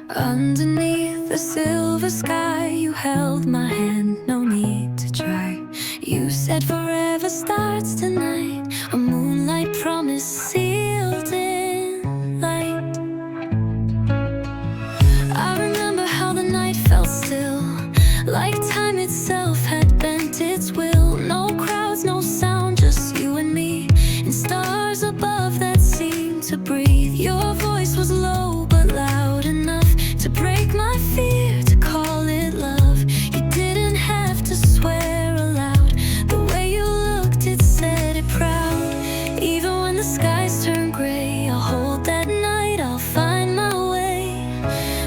Underneath the silver sky, you held my hand, no need to try. You said forever starts tonight, a moonlight promise sealed in light. I remember how the night felt still, like time itself had bent its will. No crowds, no sound, just you and me, and stars above that seemed to breathe. Your voice was low but loud enough to break my fear, to call it love. You didn't have to swear aloud. The way you looked, it said it proud. Even when the skies turn gray, I'll hold that night, I'll find my way.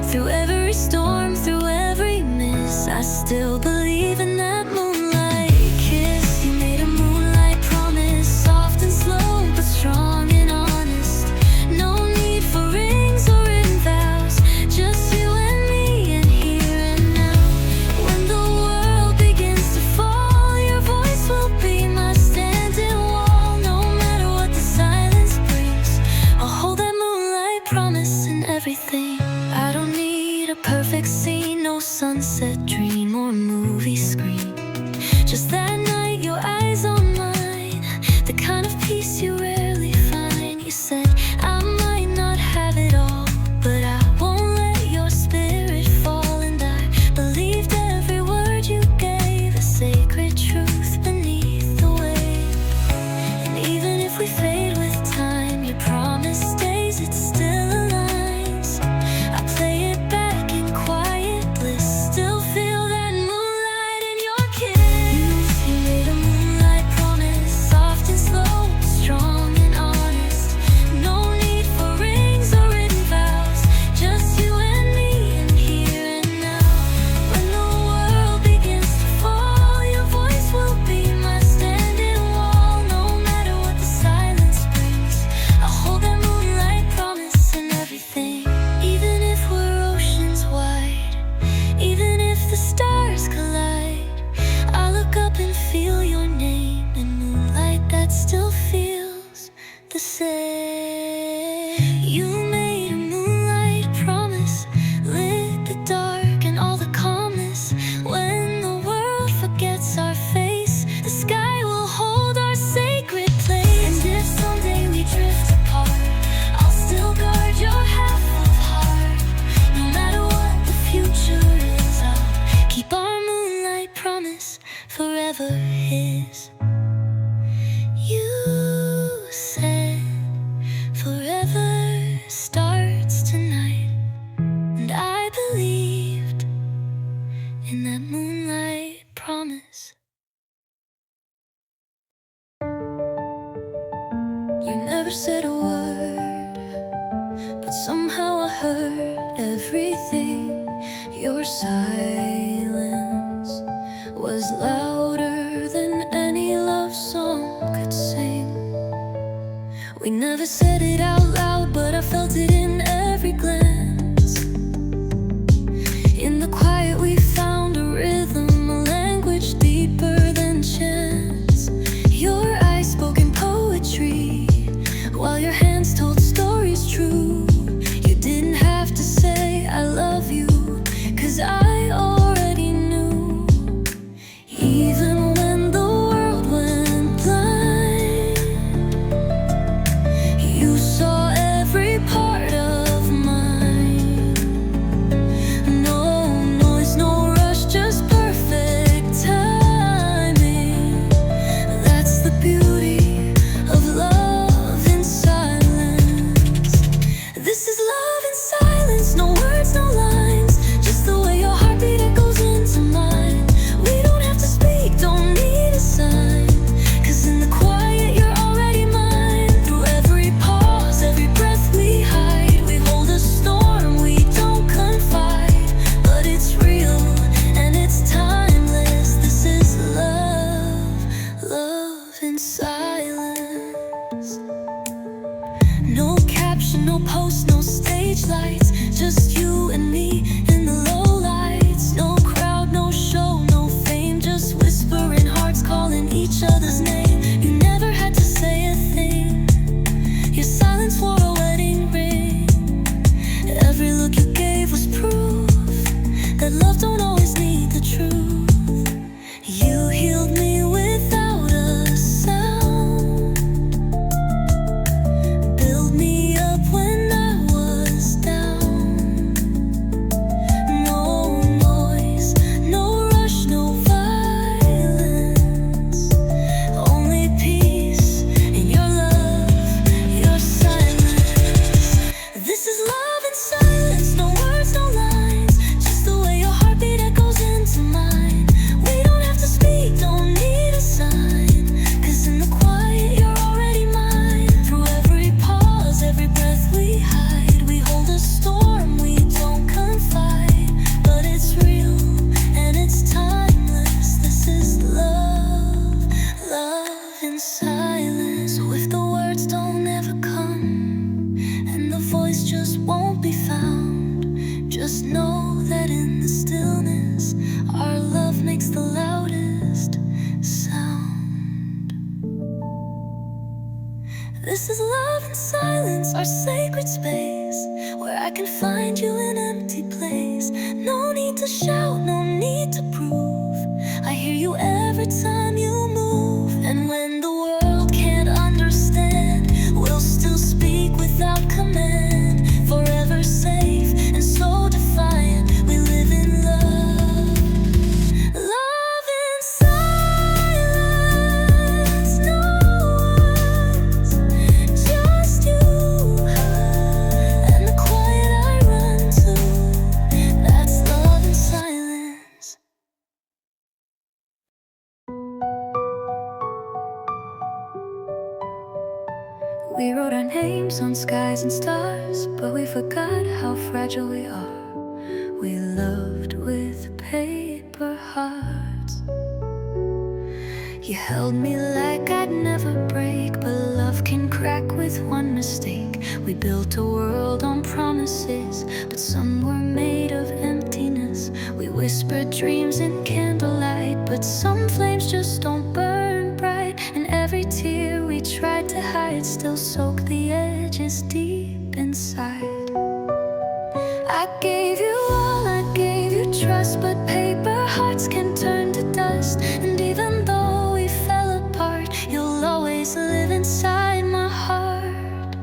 Through every storm, through every miss, I still believe in that moonlight kiss. You made a moonlight promise, soft and slow but strong and honest. No need for rings or written vows, just you and me and here and now. When the world begins to fall, your voice will be my standing wall. No matter what the silence brings, I'll hold that moonlight promise in everything. I don't need a perfect scene, no sunset dream or movie screen. Just that night, your eyes on mine, the kind of peace you rarely find. You said I might not have it all, but I won't let your spirit fall. And I believed every word you gave, a sacred truth beneath the wave. And even if we fade with time, your promise stays, it still aligns. I play it back in quiet bliss, still feel that moonlight in your kiss. You made a moonlight promise, soft and slow, strong and honest. No need for rings or written vows, just you and me and here and now. When the world begins to fall, your voice will be my standing wall. No matter what the silence brings, I'll hold that moonlight promise in everything. Even if we're oceans wide, even if the stars collide, I look up and feel your name in moonlight that still feels the same. You made a moonlight promise, lit the dark and all the calmness. When the world forgets our face, the sky will hold our sacred place. And if someday we drift apart, I'll still guard your half of heart. No matter what the future is, I'll keep our moonlight promise forever his. You said forever starts tonight, and I believed in that moonlight promise. You never said a word, but somehow I heard everything. Your silence was louder than any love song could sing. We never said it out loud, but I felt it in every glance. In the quiet we found a rhythm, a language deeper than chance. Your eyes spoke in poetry, while your hands told stories true. You didn't have to say I love you, 'cause I already knew. Even when the world went blind, you saw every part of mine. No noise, no rush, just perfect timing. That's the beauty of love in silence. This is love in silence, no words, no lines, just the way your heartbeat echoes into mine. We don't have to speak, don't need a sign, 'cause in the quiet you're already mine. Through every pause, every breath we hide, we hold a storm, we don't confide, but it's real and it's timeless. This is love, love in silence. No caption, no post, no stage lights, just you and me in the low lights. No crowd, no show, no fame, just whispering hearts calling each other's name. You never had to say a thing, your silence wore a wedding ring. Every look you gave was This is love in silence, our sacred space, where I can find you in an empty place. No need to shout, no need to prove. I hear you every time you move. And when the world can't understand, we'll still speak without command. Forever safe and so defiant, we live in love. Love in silence, no words, just you and the quiet I run to. That's love in silence. We wrote our names on skies and stars, but we forgot how fragile we are. We loved with paper hearts. You held me like I'd never break, but love can crack with one mistake. We built a world on promises, but some were made of emptiness. We whispered dreams in candlelight, but some flames just don't burn bright. And every tear we tried to hide still soaked the edges deep inside. I gave you all, I gave you trust, but paper hearts can turn to dust. And even though we fell apart, you'll always live inside my heart.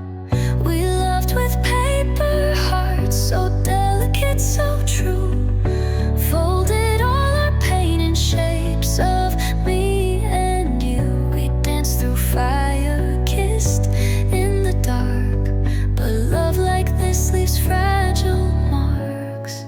We loved with paper hearts, so delicate, so true. Folded all our pain in shapes of me and you. We danced through fire, kissed in the dark, but love like this leaves fragile marks.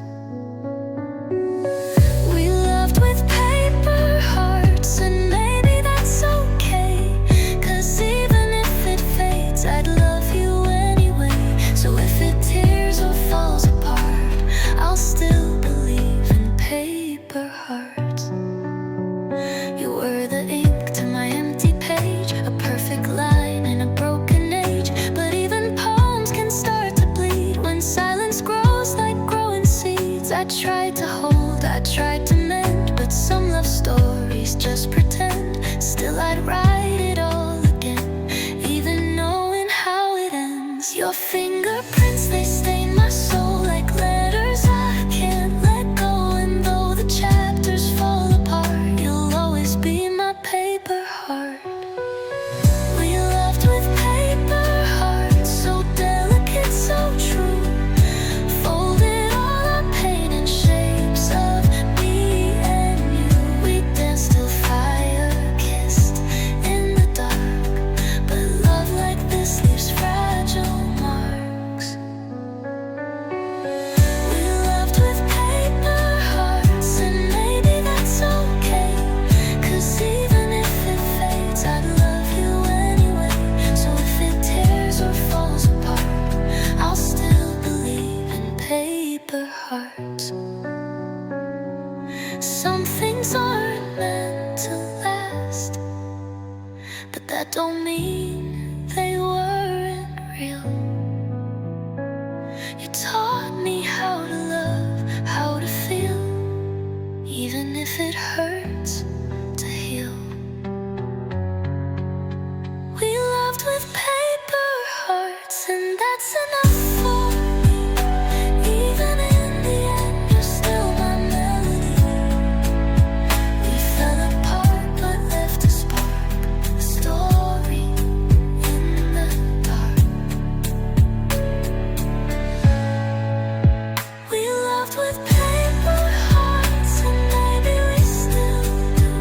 We loved with paper hearts, and maybe that's okay, 'cause even if it fades, I'd love you anyway. So if it tears or falls apart, I'll still believe in paper hearts. You were the ink to my empty page, a perfect line in a broken age. But even poems can start to bleed when silence grows like growing seeds. I tried to hold, I tried to mend, but some love stories just pretend. Still I'd write it all again, even knowing how it ends. Your fingerprints, they stain my soul like letters I can't let go. And though the chapters fall apart, you'll always be my paper heart. We loved with paper hearts, so delicate, so true. Folded all our pain in shapes of me and you. We danced till fire, kissed in the dark, but love like this leaves fragile marks. We loved with paper hearts, and maybe that's okay, 'cause even if it fades, I'd love you anyway. So if it tears or falls apart, I'll still believe in paper hearts. Some things aren't meant to last, but that don't mean they weren't real. You taught me how to love, how to feel, even if it hurts to heal. We loved with paper hearts, and that's enough for me. Even in the end, you're still my melody. We fell apart but left a spark, a story in the dark. We loved with paper hearts, and maybe we still do,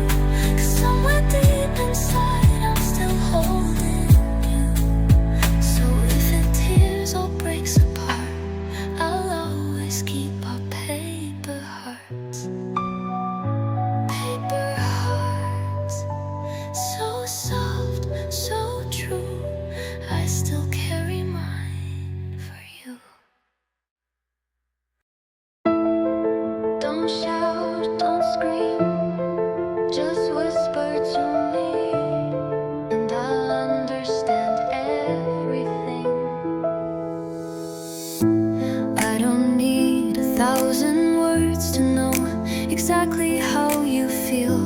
'cause somewhere deep inside I'm still holding you. So if it tears or breaks apart, I'll always keep our paper hearts. Paper hearts, so soft, so true. I still carry mine for you. Don't shout, don't scream, just whisper to me, and I'll understand everything. I don't need 1,000 words to know exactly how you feel.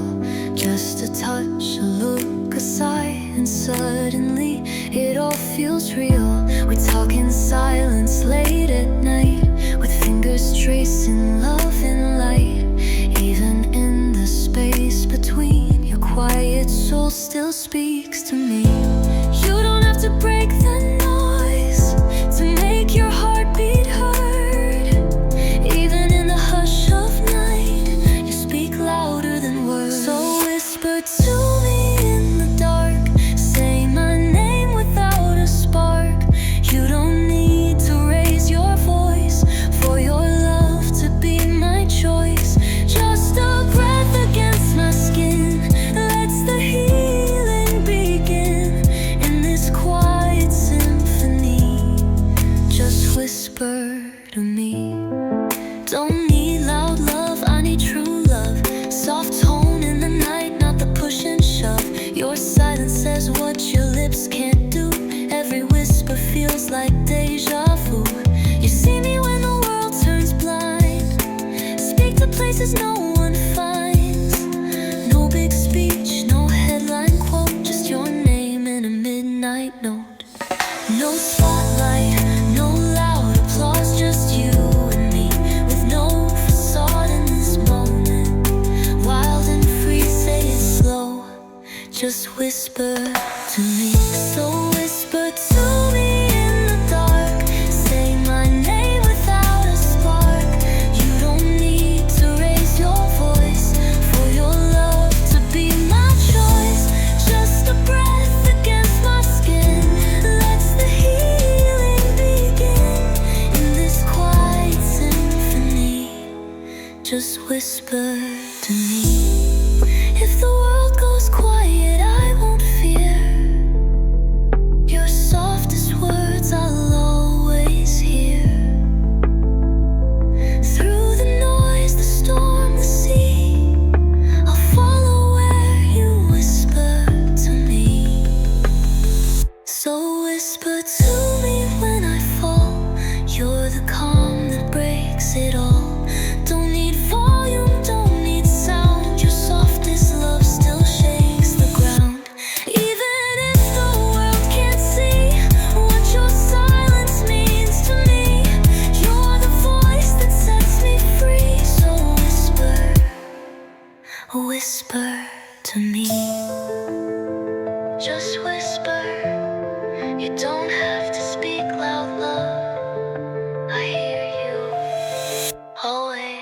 Just a touch, a look, a sigh, and suddenly it all feels real. We talk in silence late at night, with fingers tracing love and light. Even in the space between, your quiet soul still speaks to me. You don't have to break the noise to make your heart beat heard. Even in the hush of night, you speak louder than words. So whisper to me in the dark, say my name without a spark. You don't need to raise your voice for your love to be my choice. Just a breath against my skin lets the healing begin. In this quiet symphony, just whisper to me. Don't need loud love, I need true love. Soft tone in the night, not the push and shove. Your silence says what your lips can't do. Every whisper feels like deja vu. You see me when the world turns blind, speak to places no one finds. No big speech, no headline quote, just your name in a midnight note. No spotlight, no loud applause, just you and me, with no facade in this moment. Wild and free, say it slow, just whisper to me. So whisper to me in the dark, say my name without a spark. You don't need to raise your voice for your love to be my choice. Just a breath against my skin lets the healing begin. In this quiet symphony, just whisper to me. If the world goes quiet, I won't fear. Your softest words I'll always hear. Through the noise, the storm, the sea, I'll follow where you whisper to me. So whisper to me when I fall. You're the calm that breaks it all. Don't need volume, don't need sound. Your softest love still shakes the ground. Even if the world can't see what your silence means to me, you're the voice that sets me free. So whisper to me. Just whisper, you don't have to speak loud, love. I hear you always.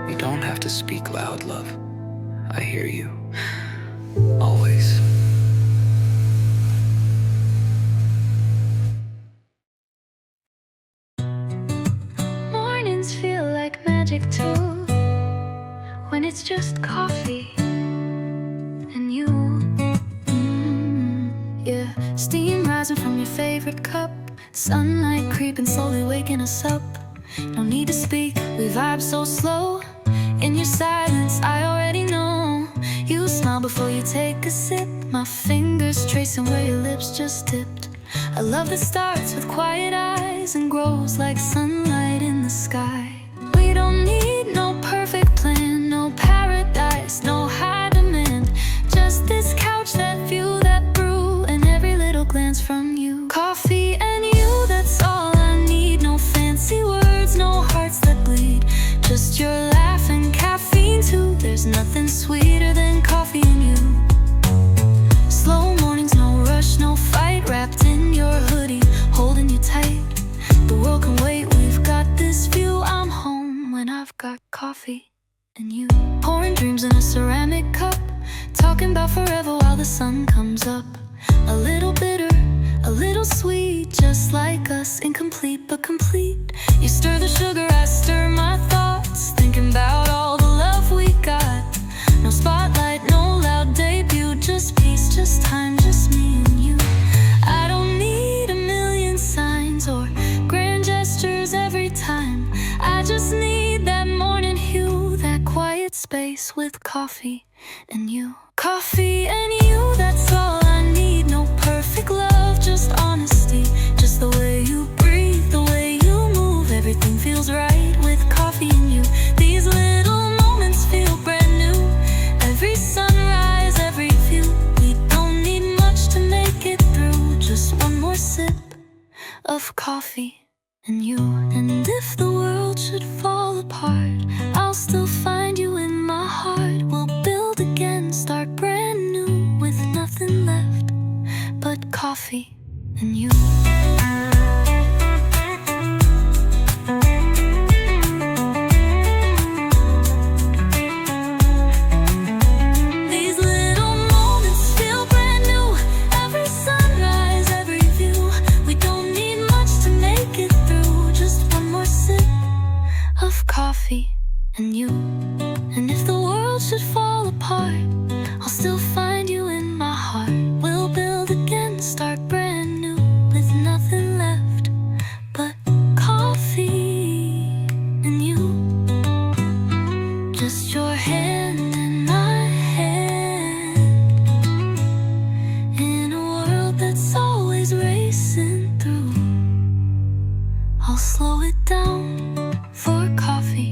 You don't have to speak loud, love. I hear you always. Mornings feel like magic too, when it's just coffee and you. Yeah, steam rising from your favorite cup, sunlight creeping, slowly waking us up. No need to speak, we vibe so slow. In your silence, I already know. You smile before you take a sip, my fingers tracing where your lips just dipped. A love that starts with quiet eyes and grows like sunlight in the sky. We don't need no perfect plan, no paradise, no high demand. Just this couch, that view, that brew, and every little glance from you. Coffee and you, that's all I need. No fancy words, no hearts that bleed. Just your laugh and caffeine too. There's nothing sweeter than coffee and you. Slow mornings, no rush, no fight. Wrapped in your hoodie, holding you tight. The world can wait, we've got this view. I'm home when I've got coffee and you. Pouring dreams in a ceramic cup, talking about forever while the sun comes up. A little bitter, a little sweet, just like us, incomplete but complete. You stir the sugar, I stir my thoughts, thinking about all the love we got. No spotlight, no loud debut, just peace, just time, just me and you. I don't need a million I just need that morning hue, that quiet space with coffee and you. Coffee and you, that's all I need. No perfect love, just honesty. Just the way you breathe, the way you move, everything feels right with coffee and you. These little moments feel brand new. Every sunrise, every view. We don't need much to make it through. Just one more sip of coffee and you. And if the world should fall apart, I'll still find you in my heart. We'll build again, start brand new, with nothing left but coffee and you. These little moments feel brand new. Every sunrise, every view. We don't need much to make it through. Just one more sip of coffee and you. And if the world should fall apart, I'll still find you in my heart. We'll build again, start brand new, with nothing left but coffee and you. Just your hand in my hand, in a world that's always racing through. I'll slow it down for coffee